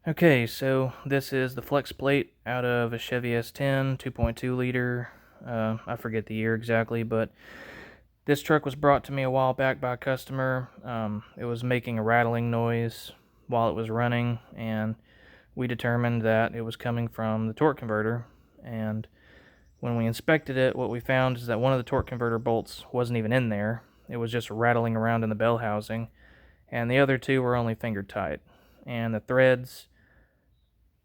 Okay, so this is the Flex Plate out of a Chevy S10 2.2 liter. I forget the year exactly, but this truck was brought to me a while back by a customer. It was making a rattling noise while it was running, and we determined that it was coming from the torque converter. And when we inspected it, what we found is that one of the torque converter bolts wasn't even in there. It was just rattling around in the bell housing, and the other two were only finger tight. And the threads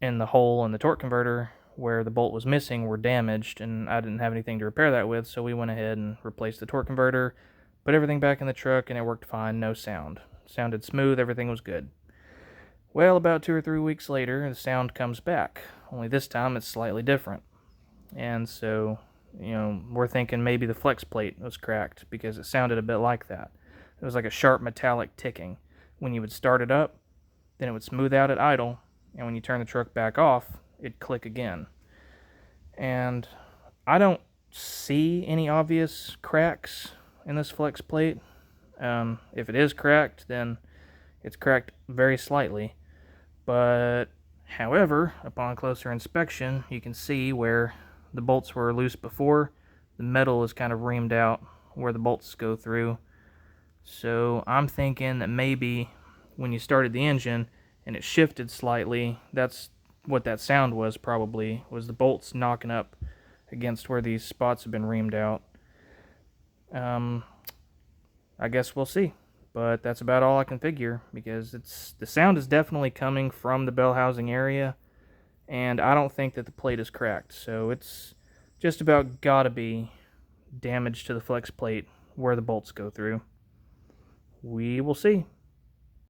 in the hole in the torque converter where the bolt was missing were damaged, and I didn't have anything to repair that with, so we went ahead and replaced the torque converter, put everything back in the truck, and it worked fine. No sound. Sounded smooth, everything was good. Well, about 2 or 3 weeks later, the sound comes back, only this time it's slightly different. And so, we're thinking maybe the flex plate was cracked because it sounded a bit like that. It was like a sharp metallic ticking. When you would start it up, then it would smooth out at idle, and when you turn the truck back off, it'd click again. And I don't see any obvious cracks in this flex plate. If it is cracked, then it's cracked very slightly. But, however, upon closer inspection, you can see where the bolts were loose before. The metal is kind of reamed out where the bolts go through. So I'm thinking that maybe when you started the engine and it shifted slightly, that's what that sound was probably, was the bolts knocking up against where these spots have been reamed out. I guess we'll see. But that's about all I can figure, because the sound is definitely coming from the bell housing area, and I don't think that the plate is cracked. So it's just about gotta be damage to the flex plate where the bolts go through. We will see.